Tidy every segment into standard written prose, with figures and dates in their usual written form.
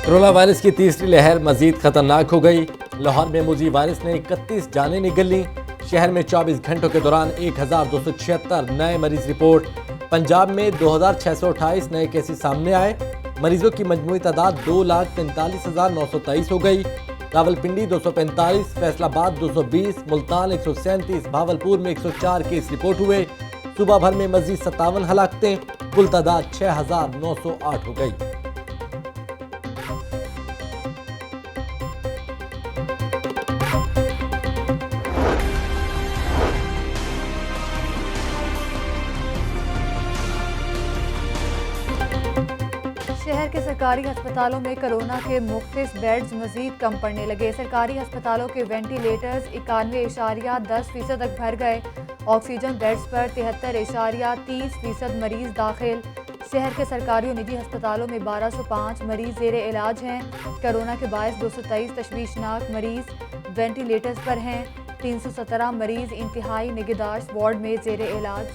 Corona virus की तीसरी लहर मजीद खतरनाक हो गई। लाहौर में मूजी वायरस ने 31 जानें निगल ली। शहर में 24 घंटों के दौरान 1276 नए मरीज रिपोर्ट। पंजाब में 2628 नए केसेस सामने आए। मरीजों की मजमूई तादाद 2,43,923 हो गई। रावलपिंडी 245, फैसलाबाद 220, मुल्तान 137, भावलपुर में 104 केस रिपोर्ट हुए। सुबह भर में मजीद 57 हलाकतें, कुल तादाद 6,908 हो गई। शहर के सरकारी अस्पतालों में कोरोना के मुख्तलिफ बेड्स मजीद कम पड़ने लगे। सरकारी अस्पतालों के वेंटिलेटर्स 91.10% तक भर गए। ऑक्सीजन बेड्स पर 73.30% मरीज दाखिल। शहर के सरकारी और निजी अस्पतालों में 1205 मरीज जेर इलाज हैं। कोरोना के बायस 223 तशवीशनाक मरीज वेंटिलेटर्स पर हैं। 317 मरीज इंतहाई निगहदाश्त वार्ड में जेर इलाज।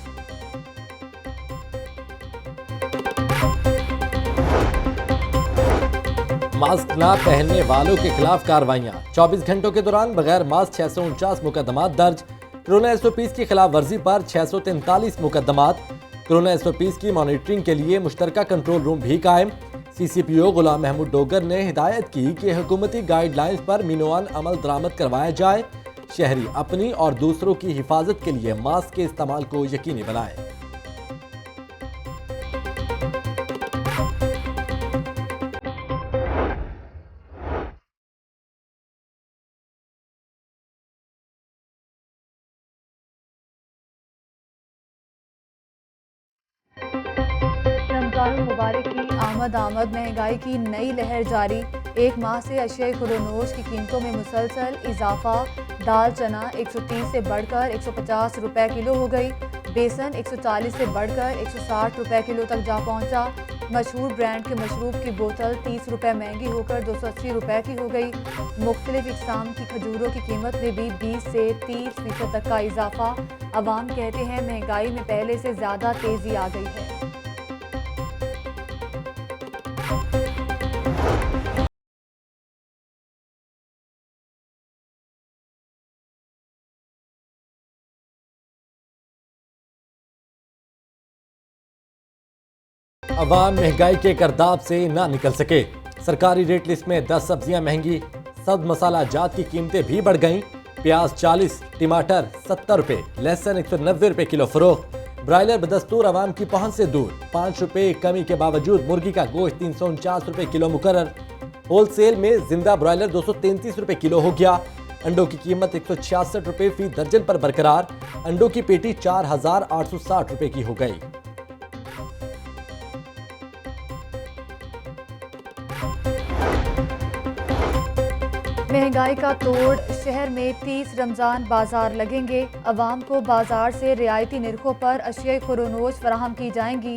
मास्क न पहनने वालों के खिलाफ कार्रवाइयां। 24 घंटों के दौरान बगैर मास्क 649 मुकदमात दर्ज। कोरोना SOPs की खिलाफ वर्जी पर 643 मुकदमात। कोरोना SOPs की मॉनिटरिंग के लिए मुश्तरका कंट्रोल रूम भी कायम। CCPO गुलाम महमूद डोगर ने हिदायत की कि हुकूमती गाइडलाइंस पर मीनोआन अमल दरामद करवाया जाए। शहरी अपनी और दूसरों की हिफाजत के लिए मास्क के इस्तेमाल को यकीनी बनाए। रमजान मुबारक की आमद महंगाई की नई लहर जारी। एक माह से अशिया खुरोनोश की कीमतों में मुसलसल इजाफा। दाल चना 130 से बढ़कर 150 रुपए किलो हो गई। बेसन 140 से बढ़कर 160 रुपए किलो तक जा पहुंचा। मशहूर ब्रांड के मशरूब की बोतल 30 रुपए महंगी होकर 280 रुपए की हो गई। मुख्तलिफ इकसाम की खजूरों की कीमत में भी 20 से 30% तक का इजाफा। अवाम कहते हैं महंगाई में पहले से ज़्यादा तेज़ी आ गई है। अवाम महंगाई के गर्दाब से ना निकल सके। सरकारी रेट लिस्ट में 10 सब्जियां महंगी। सब्ज मसाला जात की कीमतें भी बढ़ गईं। प्याज 40, टमाटर 70 रुपए, लहसुन 190 रुपए किलो फरोख्त। ब्रायलर बदस्तूर अवाम की पहुंच से दूर। 5 रुपए कमी के बावजूद मुर्गी का गोश्त 349 रुपए किलो मुकर्रर। होलसेल में जिंदा ब्रायलर 233 रुपए किलो हो गया। अंडों की कीमत 166 रुपए फी दर्जन पर बरकरार। अंडों की पेटी 4,860 रुपए की हो गई। महंगाई का तोड़। शहर में 30 रमज़ान बाजार लगेंगे। अवाम को बाजार से रियायती निरखों पर अशिया खुरोनोश फराहम की जाएंगी।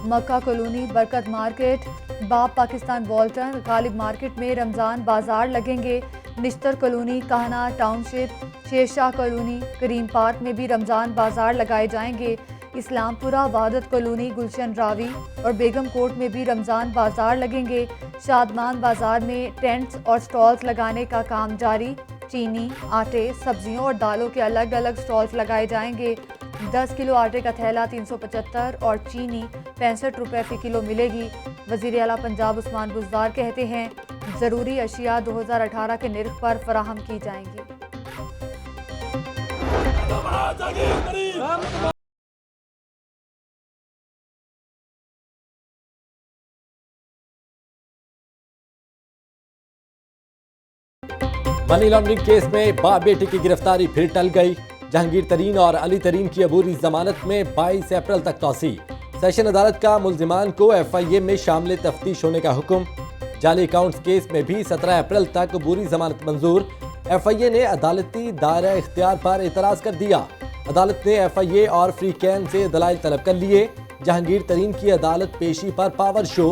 मक्का कॉलोनी, बरकत मार्केट, बाब पाकिस्तान वॉल्टन, गालिब मार्केट में रमज़ान बाजार लगेंगे। Nishtar colony, Kahna township, Shershah colony, Karim park में भी रमज़ान बाजार लगाए जाएंगे। इस्लामपुरा, वादत कॉलोनी, गुलशन रावी और बेगम कोट में भी रमज़ान बाजार लगेंगे। शादमान बाजार में टेंट्स और स्टॉल्स लगाने का काम जारी। चीनी, आटे, सब्जियों और दालों के अलग अलग स्टॉल्स लगाए जाएंगे। 10 किलो आटे का थैला 375 और चीनी 65 रुपए फी किलो मिलेगी। वज़ीर आला पंजाब उस्मान बुज़दार कहते हैं ज़रूरी अशिया 2018 के निर्ख पर फराहम की जाएंगी। मनी लॉन्ड्रिंग केस में बाप बेटे की गिरफ्तारी फिर टल गई। जहांगीर तरीन और अली तरीन की अबूरी जमानत में 22 अप्रैल तक तौसी। सेशन अदालत का मुल्जिमान को FIA में शामिल तफ्तीश होने का हुक्म। जाली अकाउंट्स केस में भी 17 अप्रैल तक अबूरी जमानत मंजूर। FIA ने अदालती दायरा इख्तियार पर एतराज कर दिया। अदालत ने FIA और फ्री कैन से दलाइल तलब कर लिए। जहांगीर तरीन की अदालत पेशी पर पावर शो।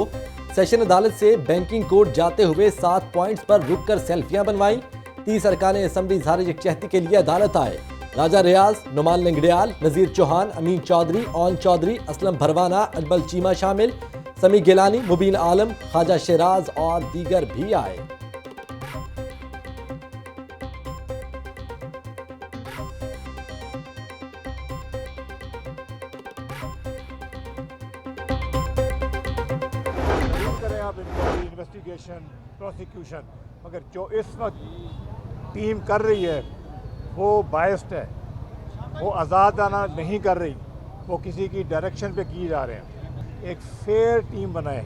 सेशन अदालत से बैंकिंग कोर्ट जाते हुए 7 पॉइंट्स पर रुककर सेल्फियां बनवाई। 30 अरकान असम्बली झारिज यकजहती के लिए अदालत आए। राजा रियाज, नुमान लिंगडियाल, नजीर चौहान, अमीन चौधरी, ओन चौधरी, असलम भरवाना, अजमल चीमा शामिल। समी गिलानी, मुबीन आलम, ख्वाजा शिराज और दीगर भी आए। करें आप इन्वेस्टिगेशन, प्रोसिक्यूशन, मगर जो इस वक्त टीम कर रही है वो बायस्ड है, वो आज़ादाना नहीं कर रही, वो किसी की डायरेक्शन पे किए जा रहे हैं। एक फेयर टीम बनाए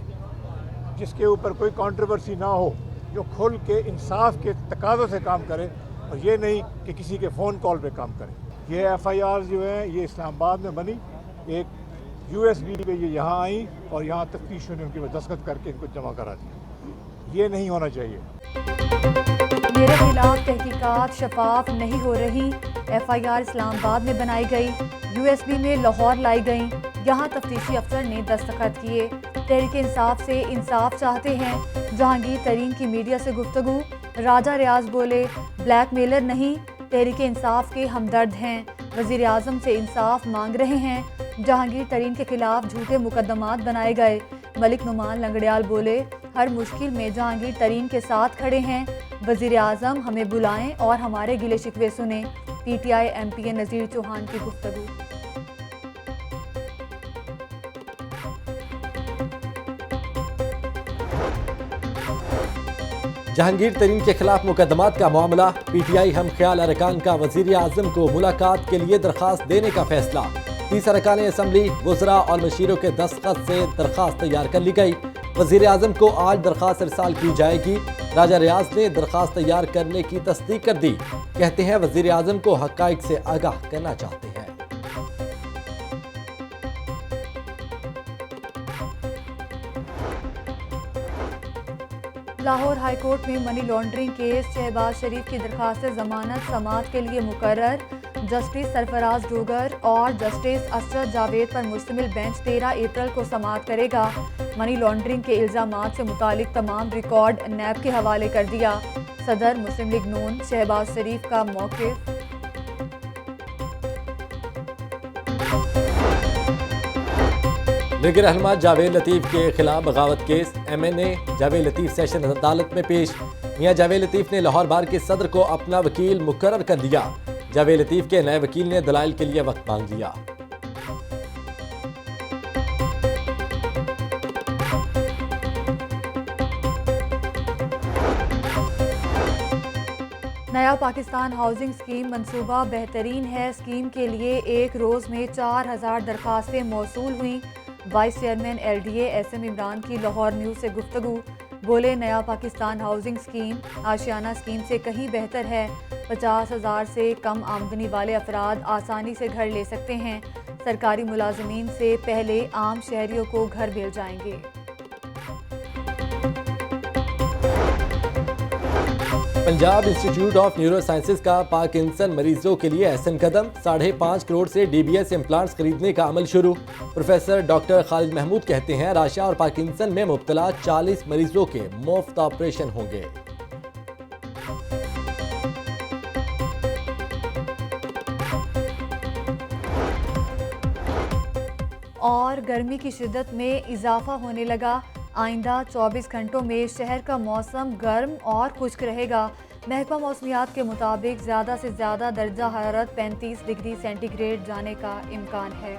जिसके ऊपर कोई कंट्रोवर्सी ना हो, जो खुल के इंसाफ के तकाज़ों से काम करे और ये नहीं कि किसी के फ़ोन कॉल पे काम करे। ये FIR जो है ये इस्लामाबाद में बनी, एक USB पे ये यहाँ आई और यहाँ तफ्तीशों ने उनकी दस्तखत करके इनको जमा करा दिया। ये नहीं होना चाहिए। मेरे खिलाफ तहकीकात शफाफ नहीं हो रही, FIR इस्लामाबाद में बनाई गई, USB में लाहौर लाई गई, यहाँ तफ्तीशी अफसर ने दस्तखत किए। तहरीक इंसाफ से इंसाफ चाहते हैं। जहांगीर तरीन की मीडिया से गुफ्तगू, राजा रियाज बोले ब्लैकमेलर नहीं, तहरीक इंसाफ के हमदर्द हैं, वज़ीर आज़म से इंसाफ मांग रहे हैं। जहांगीर तरीन के खिलाफ झूठे मुकदमात बनाए गए। मलिक नुमान लंगड़ियाल बोले हर मुश्किल में जहांगीर तरीन के साथ खड़े हैं, वज़ीर आज़म हमें बुलाएं और हमारे गिले शिकवे सुने। PTI MPA नज़ीर चौहान की गुफ्तगू। जहांगीर तरीन के खिलाफ मुकदमात का मामला, PTI हम ख्याल अरकान का वज़ीर आज़म को मुलाकात के लिए दरख्वास्त देने का फैसला। 30 अरकान असम्बली, वज़रा और मशीरों के दस्तखत से दरख्वास्त तैयार कर ली गई। वज़ीर आज़म को आज दरख्वास्त इरसाल की जाएगी। राजा रियाज ने दरख्वास्त तैयार करने की तस्दीक कर दी। कहते हैं वज़ीर आज़म को हक़ाइक़ से आगाह करना चाहते हैं। लाहौर हाई कोर्ट में मनी लॉन्ड्रिंग केस, शहबाज शरीफ की दरख्वास्त जमानत समाअत के लिए मुकर्रर। जस्टिस सरफराज डोगर और जस्टिस असद जावेद पर मुश्तमिल बेंच 13 अप्रैल को समाअत करेगा। मनी लॉन्ड्रिंग के इल्जामात से मुतालिक तमाम रिकॉर्ड नैब के हवाले कर दिया। सदर मुस्लिम लीग नून शहबाज शरीफ का मौक़िफ़। लीग रहनुमा जावेद लतीफ़ के खिलाफ बगावत केस, MNA जावेद लतीफ़ सेशन अदालत में पेश। मियां जावेद लतीफ़ ने लाहौर बार के सदर को अपना वकील मुकर्रर कर दिया। जावेद लतीफ़ के नए वकील ने दलाइल के लिए वक्त मांग लिया। नया पाकिस्तान हाउसिंग स्कीम मंसूबा बेहतरीन है। स्कीम के लिए एक रोज़ में 4000 दरखास्तें मौसूल हुई। Vice chairman LDA SM Imran की लाहौर न्यूज़ से गुफ्तगू, बोले नया पाकिस्तान हाउसिंग स्कीम आशियाना स्कीम से कहीं बेहतर है। 50,000 से कम आमदनी वाले अफराद आसानी से घर ले सकते हैं। सरकारी मुलाजमीन से पहले आम शहरियों को घर मिल जाएंगे। Punjab institute of neuro sciences का पार्किंसन मरीजों के लिए अहसन कदम, 5.5 करोड़ से DBS इम्प्लांट्स खरीदने का अमल शुरू। प्रोफेसर डॉक्टर खालिद महमूद कहते हैं राशा और पार्किंसन में मुब्तला 40 मरीजों के मुफ्त ऑपरेशन होंगे। और गर्मी की शिद्दत में इजाफा होने लगा। आइंदा 24 घंटों में शहर का मौसम गर्म और खुश्क रहेगा। महकमा मौसमियात के मुताबिक ज़्यादा से ज़्यादा दर्जा हरारत 35 डिग्री सेंटीग्रेड जाने का इम्कान है।